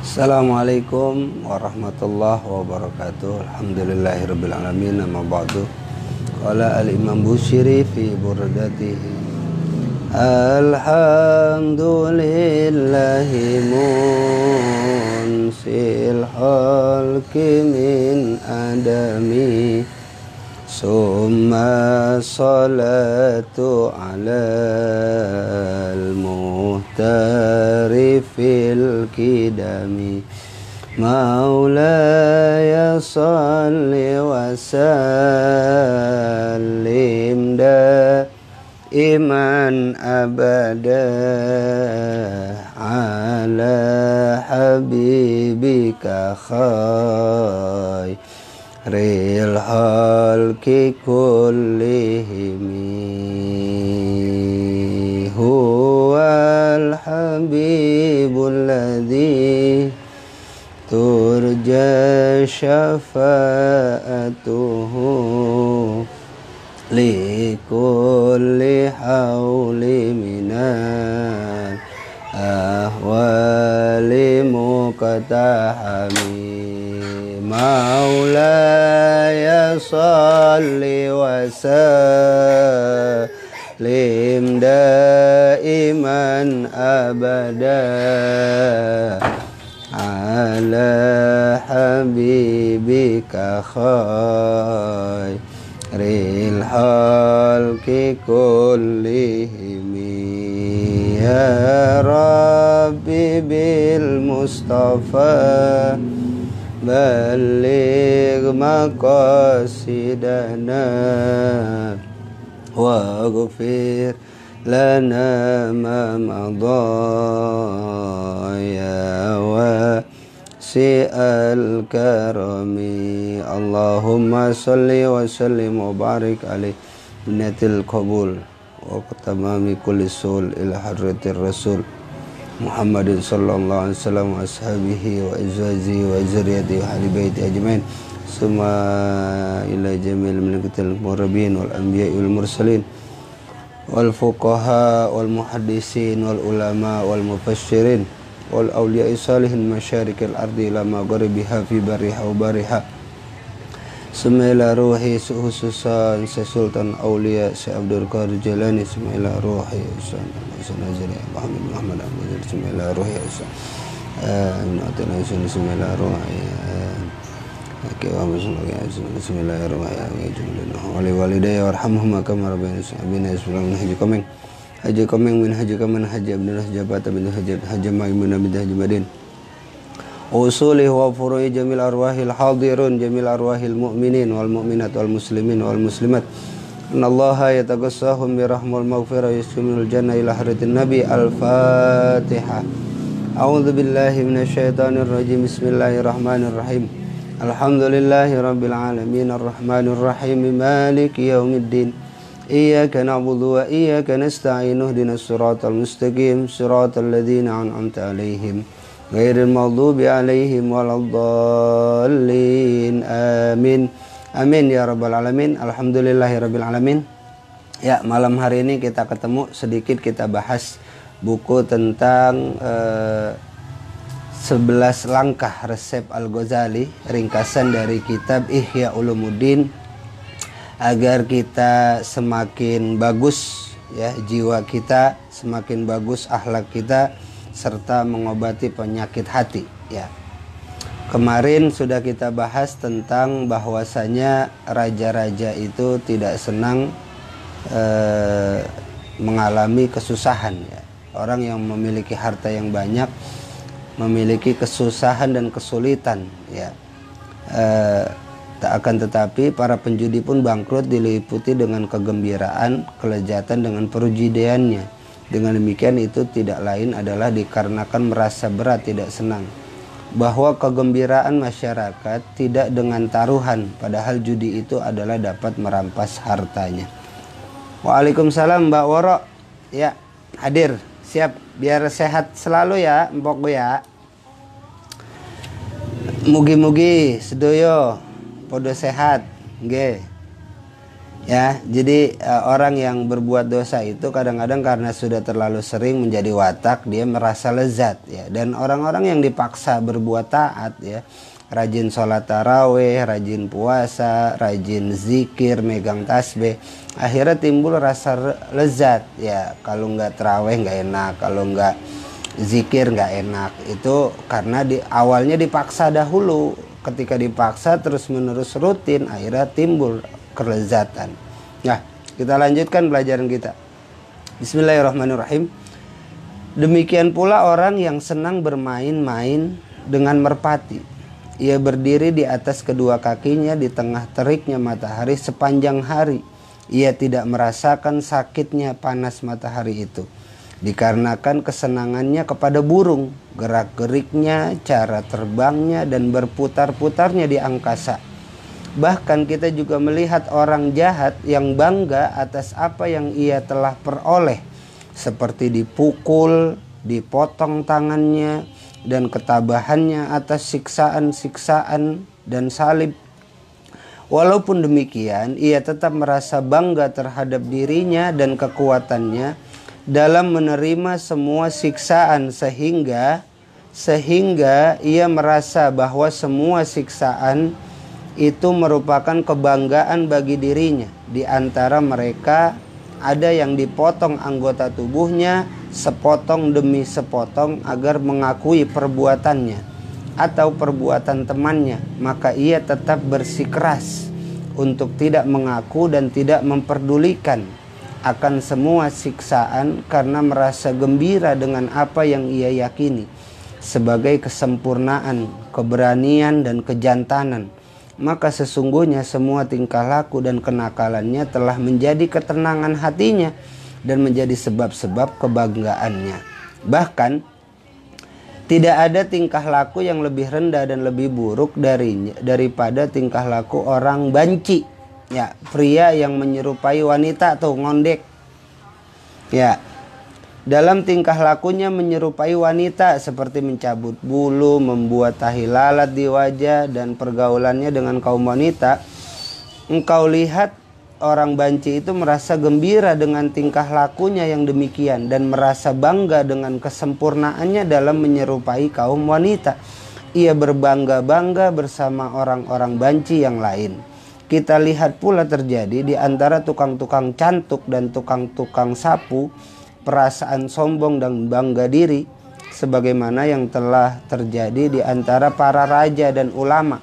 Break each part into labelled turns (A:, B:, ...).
A: Assalamualaikum warahmatullahi wabarakatuh. Alhamdulillahirabbil alamin. Amma ba'du. Qala al-Imam Busiri fi burdatihi. Alhamdulillahi munsil khalqi min adami. Summa salatu ala al-muhtari fil kidami. Maulaya salli wa sallim daiman abada ala habibika khairil halki kullihimi. Huwal habibul ladzi turja syafa'atuhu likulli hawli minal ahwali muqtahami. Maulaya salli wa sallim daiman abada ala habibika khairil halki kullihimi. Ya Rabbi bil Mustafa balligh maqasidana waghfir lana ma madaya wa si'al karami. Allahumma salli wa sallim wa barik alaih binatil qabul wa tamami kulli sul ila hadratir rasul Muhammadin sallallahu alaihi wasallam wa ashabihi wa azwajihi wa zurriyyatihi wa ahli baiti ajmain. Summa ila jamil malaikatil muqarrabin wal anbiya'i wal mursalin wal fuqaha wal muhaddisin wal ulama wal mufassirin wal awliya'i salihin masyarikil ardi ila magharibiha fi bariha wa bariha. Summa ila ruhi khususan Sultan Aulia Syekh Abdul Qadir Jalani. Summa ila ruhi Muhammad Abdul. Summa ila ruhi summa ila ruhi wali walidayya warhamhuma kama rabbayani saghira. Haji komeng min haji kaman haji abdullah jabata bin haji maimunah bin haji madin usuli wa furu'i jamil arwahil hadirun jamil arwahil mu'minin wal mu'minat wal muslimin wal muslimat. Innallaha yatagassahum birahmul maghfirah yaskumul jannah ila haratin nabi. Al-Fatihah. A'udzu billahi minasyaitonir rajim. Bismillahirrahmanirrahim. Alhamdulillahi rabbil alamin arrahmanir rahim maliki yaumiddin. Iyyaka na'budu wa iyyaka nasta'in ihdinas siratal mustaqim siratal ladzina an'amta 'alaihim ghairil maghdubi 'alaihim waladdallin. Amin. Amin ya rabbal alamin. Alhamdulillahi rabbil alamin. Ya, malam hari ini kita ketemu sedikit kita bahas buku tentang 11 langkah resep Al-Ghazali, ringkasan dari kitab Ihya Ulumuddin, agar kita semakin bagus ya, jiwa kita semakin bagus, akhlak kita, serta mengobati penyakit hati ya. Kemarin sudah kita bahas tentang bahwasanya raja-raja itu tidak senang mengalami kesusahan ya. Orang yang memiliki harta yang banyak memiliki kesusahan dan kesulitan ya. Tak akan tetapi para penjudi pun bangkrut diliputi dengan kegembiraan, kelezatan dengan perjudiannya. Dengan demikian itu tidak lain adalah dikarenakan merasa berat, tidak senang. Bahwa kegembiraan masyarakat tidak dengan taruhan, padahal judi itu adalah dapat merampas hartanya. Waalaikumsalam Mbak Woro. Ya, hadir. Siap, biar sehat selalu ya Mpok ya. Mugi-mugi sedoyo podo sehat nggih. Ya, jadi orang yang berbuat dosa itu kadang-kadang karena sudah terlalu sering menjadi watak, dia merasa lezat ya. Dan orang-orang yang dipaksa berbuat taat ya, rajin sholat taraweh, rajin puasa, rajin zikir, megang tasbih, akhirnya timbul rasa lezat ya. Kalau nggak taraweh nggak enak, kalau nggak zikir nggak enak. Itu karena awalnya dipaksa dahulu. Ketika dipaksa terus menerus rutin, akhirnya timbul kelezatan. Nah, kita lanjutkan pelajaran kita. Bismillahirrahmanirrahim. Demikian pula orang yang senang bermain-main dengan merpati. Ia berdiri di atas kedua kakinya di tengah teriknya matahari sepanjang hari. Ia tidak merasakan sakitnya panas matahari itu, dikarenakan kesenangannya kepada burung, gerak-geriknya, cara terbangnya, dan berputar-putarnya di angkasa. Bahkan kita juga melihat orang jahat yang bangga atas apa yang ia telah peroleh, seperti dipukul, dipotong tangannya, dan ketabahannya atas siksaan-siksaan dan salib. Walaupun demikian, ia tetap merasa bangga terhadap dirinya dan kekuatannya dalam menerima semua siksaan sehingga ia merasa bahwa semua siksaan itu merupakan kebanggaan bagi dirinya. Di antara mereka ada yang dipotong anggota tubuhnya sepotong demi sepotong agar mengakui perbuatannya atau perbuatan temannya, maka ia tetap bersikeras untuk tidak mengaku dan tidak memperdulikan akan semua siksaan karena merasa gembira dengan apa yang ia yakini sebagai kesempurnaan, keberanian, dan kejantanan. Maka sesungguhnya semua tingkah laku dan kenakalannya telah menjadi ketenangan hatinya dan menjadi sebab-sebab kebanggaannya. Bahkan tidak ada tingkah laku yang lebih rendah dan lebih buruk daripada tingkah laku orang banci. Ya, pria yang menyerupai wanita tuh ngondek. Ya, dalam tingkah lakunya menyerupai wanita seperti mencabut bulu, membuat tahi lalat di wajah, dan pergaulannya dengan kaum wanita. Engkau lihat orang banci itu merasa gembira dengan tingkah lakunya yang demikian dan merasa bangga dengan kesempurnaannya dalam menyerupai kaum wanita. Ia berbangga-bangga bersama orang-orang banci yang lain. Kita lihat pula terjadi di antara tukang-tukang cantuk dan tukang-tukang sapu perasaan sombong dan bangga diri, sebagaimana yang telah terjadi di antara para raja dan ulama,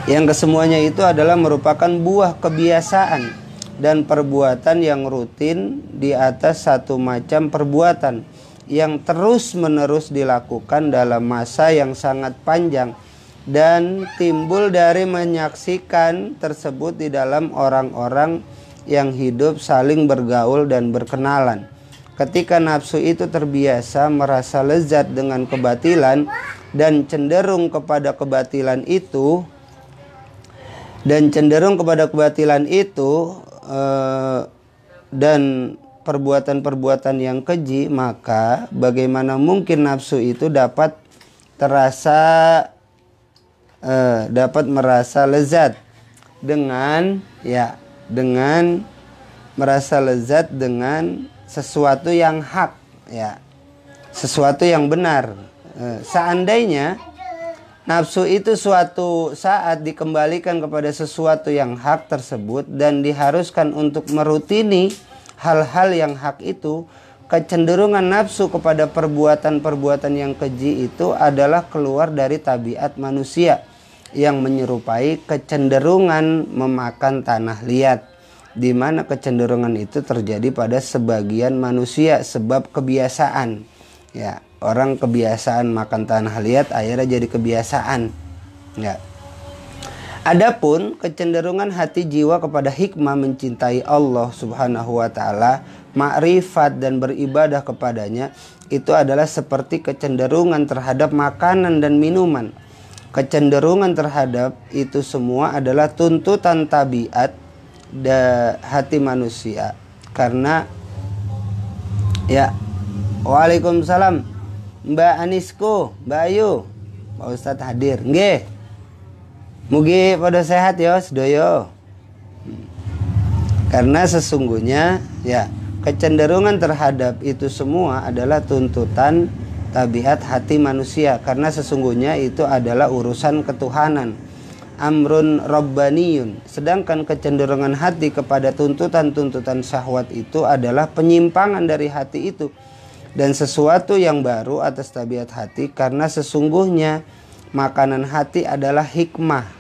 A: yang kesemuanya itu adalah merupakan buah kebiasaan dan perbuatan yang rutin di atas satu macam perbuatan yang terus-menerus dilakukan dalam masa yang sangat panjang dan timbul dari menyaksikan tersebut di dalam orang-orang yang hidup saling bergaul dan berkenalan. Ketika nafsu itu terbiasa merasa lezat dengan kebatilan dan cenderung kepada kebatilan itu dan perbuatan-perbuatan yang keji, maka bagaimana mungkin nafsu itu dapat merasa lezat dengan merasa lezat dengan sesuatu yang hak, ya, sesuatu yang benar. Seandainya nafsu itu suatu saat dikembalikan kepada sesuatu yang hak tersebut dan diharuskan untuk merutini hal-hal yang hak itu, kecenderungan nafsu kepada perbuatan-perbuatan yang keji itu adalah keluar dari tabiat manusia yang menyerupai kecenderungan memakan tanah liat, di mana kecenderungan itu terjadi pada sebagian manusia sebab kebiasaan. Ya, orang kebiasaan makan tanah liat akhirnya jadi kebiasaan. Ya. Adapun kecenderungan hati jiwa kepada hikmah mencintai Allah Subhanahu wa taala, makrifat dan beribadah kepadanya, itu adalah seperti kecenderungan terhadap makanan dan minuman. Kecenderungan terhadap itu semua adalah tuntutan tabiat hati manusia. Karena ya, waalaikumsalam Mbak Anisku, Mbak Ayu, Pak Ustadz hadir. Nggih. Mugi pada sehat ya sedaya. Karena sesungguhnya ya kecenderungan terhadap itu semua adalah tuntutan tabiat hati manusia, karena sesungguhnya itu adalah urusan ketuhanan, amrun rabbaniyun. Sedangkan kecenderungan hati kepada tuntutan-tuntutan syahwat itu adalah penyimpangan dari hati itu dan sesuatu yang baru atas tabiat hati, karena sesungguhnya makanan hati adalah hikmah.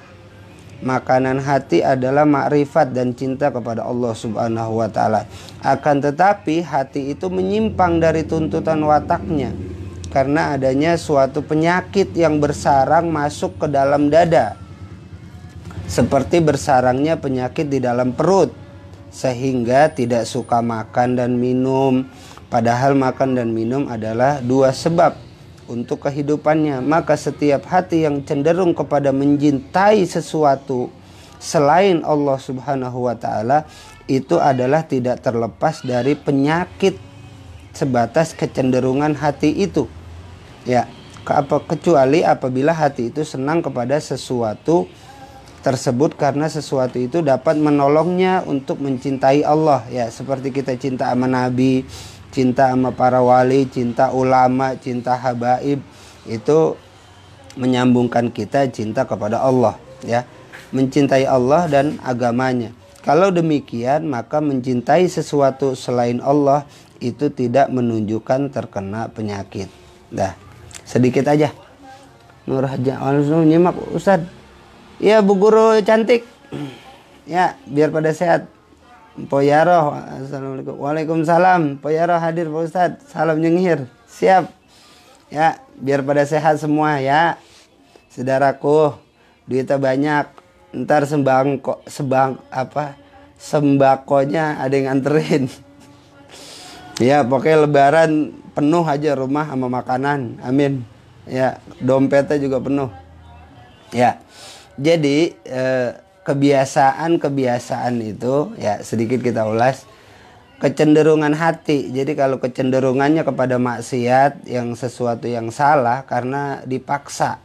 A: Makanan hati adalah makrifat dan cinta kepada Allah Subhanahu wa taala. Akan tetapi hati itu menyimpang dari tuntutan wataknya karena adanya suatu penyakit yang bersarang masuk ke dalam dada. Seperti bersarangnya penyakit di dalam perut, sehingga tidak suka makan dan minum. Padahal makan dan minum adalah dua sebab untuk kehidupannya. Maka setiap hati yang cenderung kepada mencintai sesuatu selain Allah Subhanahu wa taala itu adalah tidak terlepas dari penyakit sebatas kecenderungan hati itu. Ya, kecuali apabila hati itu senang kepada sesuatu tersebut karena sesuatu itu dapat menolongnya untuk mencintai Allah, ya, seperti kita cinta sama Nabi, cinta sama para wali, cinta ulama, cinta habaib, itu menyambungkan kita cinta kepada Allah, ya, mencintai Allah dan agamanya. Kalau demikian maka mencintai sesuatu selain Allah itu tidak menunjukkan terkena penyakit. Dah, sedikit aja. Nur Haja langsung nyimak Ustadz. Ya Bu Guru cantik. Ya, biar pada sehat. Poyaroh, assalamualaikum. Waalaikumsalam. Poyaroh hadir Pak Ustadz. Salam nyengir. Siap. Ya, biar pada sehat semua ya. Saudaraku, duitnya banyak. Ntar sembakonya ada yang nganterin. Ya, pokoknya lebaran penuh aja rumah sama makanan. Amin. Ya, dompetnya juga penuh. Ya. Jadi kebiasaan itu ya sedikit kita ulas. Kecenderungan hati. Jadi kalau kecenderungannya kepada maksiat, yang sesuatu yang salah karena dipaksa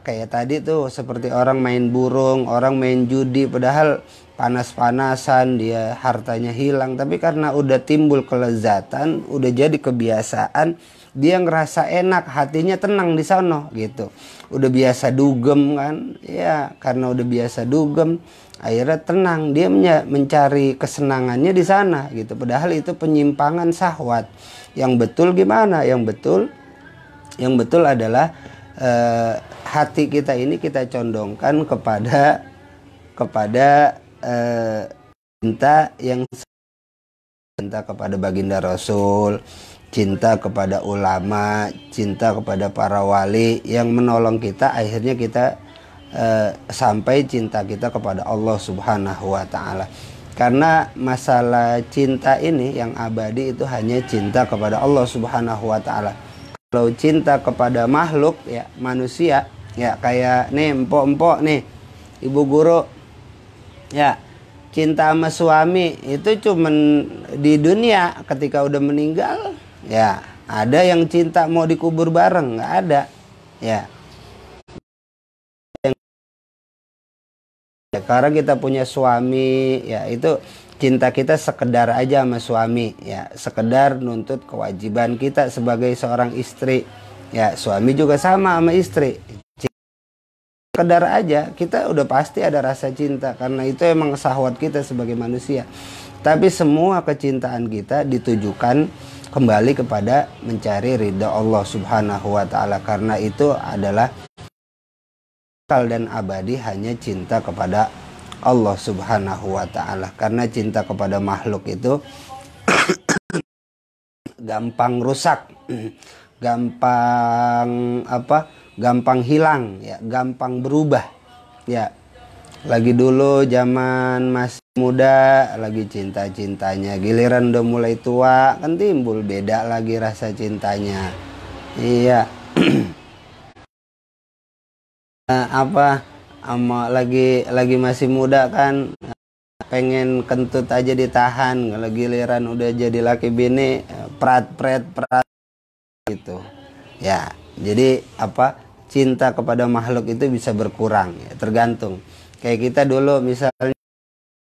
A: kayak tadi tuh, seperti orang main burung, orang main judi, padahal panas-panasan dia hartanya hilang, tapi karena udah timbul kelezatan, udah jadi kebiasaan, dia ngerasa enak, hatinya tenang di sana gitu. Udah biasa dugem kan, ya, karena udah biasa dugem akhirnya tenang, dia mencari kesenangannya di sana gitu. Padahal itu penyimpangan syahwat. Yang betul gimana? Yang betul adalah hati kita ini kita condongkan kepada cinta kepada baginda Rasul, cinta kepada ulama, cinta kepada para wali yang menolong kita. Akhirnya kita sampai cinta kita kepada Allah Subhanahu wa taala. Karena masalah cinta ini yang abadi itu hanya cinta kepada Allah Subhanahu wa taala. Kalau cinta kepada makhluk, ya, manusia, ya, kayak nih empok-empok nih, ibu guru, ya, cinta sama suami itu cuman di dunia. Ketika udah meninggal, ya, ada yang cinta mau dikubur bareng, nggak ada, ya. Sekarang kita punya suami, ya, itu cinta kita sekedar aja sama suami, ya, sekedar nuntut kewajiban kita sebagai seorang istri, ya, suami juga sama istri, sekedar aja, kita udah pasti ada rasa cinta karena itu emang syahwat kita sebagai manusia. Tapi semua kecintaan kita ditujukan kembali kepada mencari ridha Allah Subhanahu wa taala, karena itu adalah kekal dan abadi hanya cinta kepada Allah Subhanahu wa taala. Karena cinta kepada makhluk itu gampang rusak, gampang hilang, ya, gampang berubah, ya. Lagi dulu zaman masih muda lagi cinta-cintanya, giliran udah mulai tua kan timbul beda lagi rasa cintanya. Iya. Lagi masih muda kan pengen kentut aja ditahan, kalau giliran udah jadi laki bini prat gitu, ya. Jadi cinta kepada makhluk itu bisa berkurang, ya, tergantung. Kayak kita dulu misalnya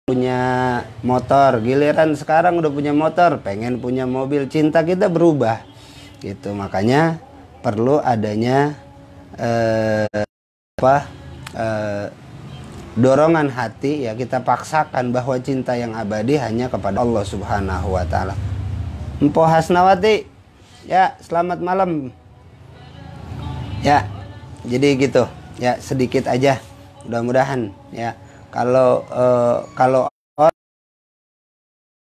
A: punya motor, giliran sekarang udah punya motor, pengen punya mobil, cinta kita berubah gitu. Makanya perlu adanya dorongan hati, ya, kita paksakan bahwa cinta yang abadi hanya kepada Allah Subhanahu wa taala. Empo Hasnawati, ya, selamat malam. Ya, jadi gitu. Ya, sedikit aja. Mudah-mudahan ya. Kalau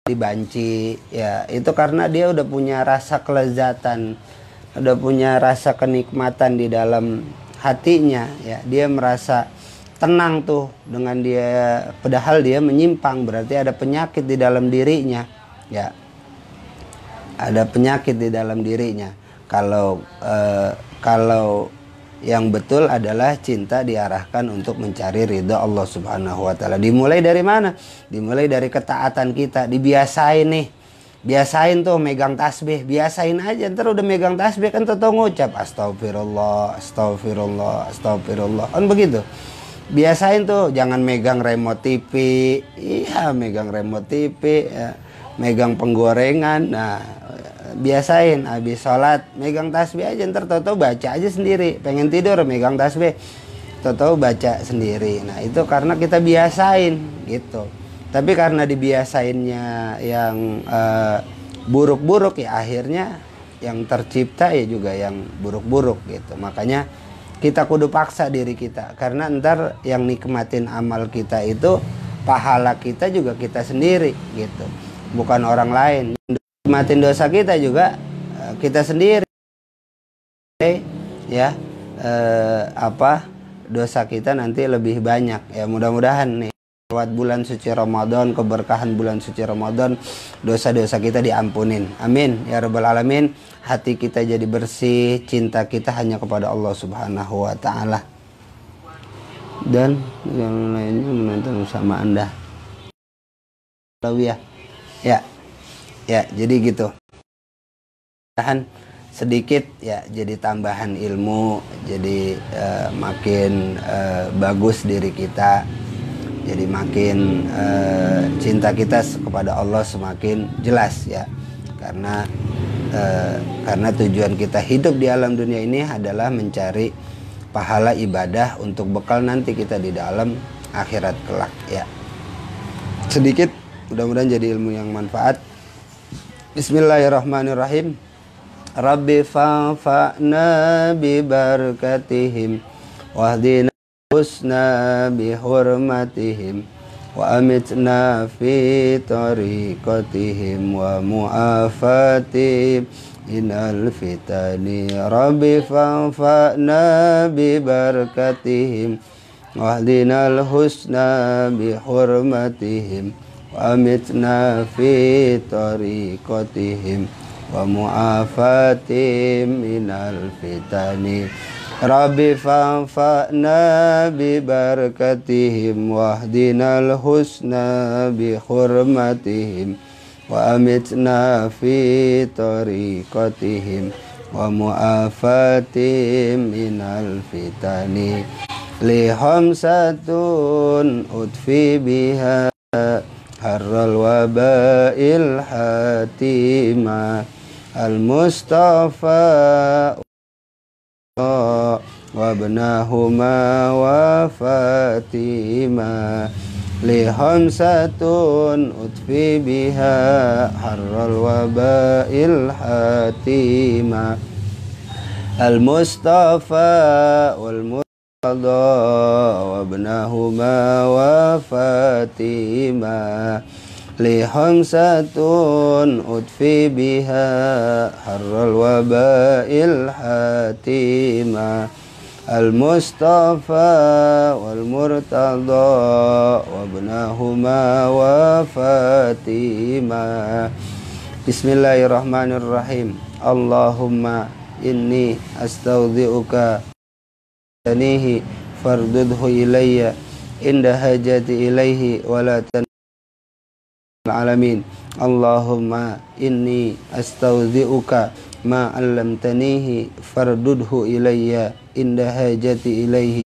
A: dibanci, ya, itu karena dia udah punya rasa kelezatan, udah punya rasa kenikmatan di dalam hatinya, ya. Dia merasa tenang tuh dengan dia, padahal dia menyimpang, berarti ada penyakit di dalam dirinya, ya. Ada penyakit di dalam dirinya. Kalau yang betul adalah cinta diarahkan untuk mencari ridha Allah Subhanahu wa taala. Dimulai dari mana? Dimulai dari ketaatan kita. Dibiasain nih. Biasain tuh megang tasbih, biasain aja. Ntar udah megang tasbih kan tuh ngucap astagfirullah, astagfirullah, astagfirullah. Kan begitu. Biasain tuh, jangan megang remote TV. Iya, megang remote TV, ya. Megang penggorengan. Nah, biasain habis sholat megang tasbih aja, ntar tau-tau baca aja sendiri. Pengen tidur megang tasbih, tau-tau baca sendiri. Nah, itu karena kita biasain gitu. Tapi karena dibiasainnya yang buruk-buruk, ya akhirnya yang tercipta ya juga yang buruk-buruk gitu. Makanya kita kudu paksa diri kita, karena ntar yang nikmatin amal kita itu pahala kita juga kita sendiri gitu, bukan orang lain. Nikmatin dosa kita juga kita sendiri, ya. Dosa kita nanti lebih banyak, ya. Mudah-mudahan nih lewat bulan suci Ramadan, keberkahan bulan suci Ramadan, dosa-dosa kita diampunin, amin ya rabbal alamin. Hati kita jadi bersih, cinta kita hanya kepada Allah Subhanahu wa taala, dan yang lainnya menonton bersama Anda. Ya, ya, jadi gitu. Tambahan sedikit, ya, jadi tambahan ilmu, jadi makin bagus diri kita, jadi makin cinta kita kepada Allah semakin jelas, ya. Karena tujuan kita hidup di alam dunia ini adalah mencari pahala ibadah untuk bekal nanti kita di dalam akhirat kelak, ya. Sedikit, mudah-mudahan jadi ilmu yang manfaat. Bismillahirrahmanirrahim. Rabbi fa'fa'na bi barakatihim wahdina husna bi hurmatihim wa amitna fi tariqatihim wa mu'afatihim inal fitani. Rabbi fa'fa'na bi barakatihim wahdina husna bi hurmatihim wa amitna fi tariqatihim wa mu'afatihim minal fitani. Rabbi fa'fa'na bi barakatihim wahdinal husna bi hurmatihim wa amitna fi tariqatihim wa mu'afatihim minal fitani. Li khamsatun utfi biha harral wabail hatima al-mustafa wabnahuma wa fatima. Li khamsatun utfi biha harral wabail hatima al-mustafa wal wabnahuma wa fatima. Li khamsatun utfi biha harral wabail hatima al-mustafa wal murtada wabnahuma wa fatima. Bismillahirrahmanirrahim. Allahumma inni astaudhi'uka tanihi fardudhu ilayya inda hajati ilaihi wala alamin. Allahumma inni astaudhi'uka ma 'allamtanihi fardudhu ilayya inda hajati ilaihi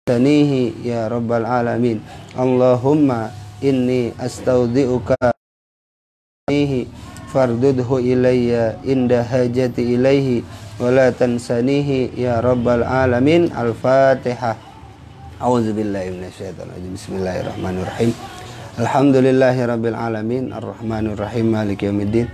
A: sanihi ya rabbal alamin. Allahumma inni astaudi'uka fardudhu ilayya inda hajati ilaihi wa la tansanihi ya rabbal alamin. Al-Fatihah. A'udzubillahi minasyaitonir rajim. Bismillahirrahmanirrahim. Alhamdulillahirabbil alamin arrahmanir rahim maliki yaumiddin.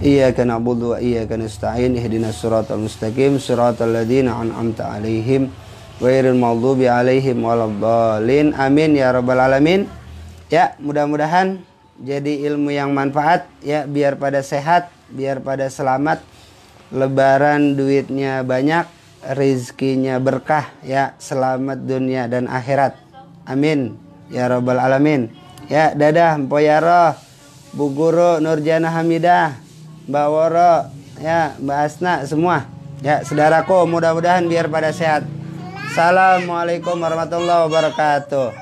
A: Iyyaka na'budu wa iyyaka nasta'in ihdinas siratal mustaqim siratal ladzina an'amta 'alaihim ghairil maghdubi 'alaihim waladdallin. Amin ya rabbal alamin. Ya, mudah-mudahan jadi ilmu yang manfaat ya, biar pada sehat, biar pada selamat, lebaran duitnya banyak, rizkinya berkah ya, selamat dunia dan akhirat. Amin ya rabbal alamin. Ya, dadah Mpo Yaro, Bu Guru Nurjana Hamidah, Mbak Woro, ya Mbak Asna semua. Ya, saudaraku mudah-mudahan biar pada sehat. Assalamualaikum warahmatullahi wabarakatuh.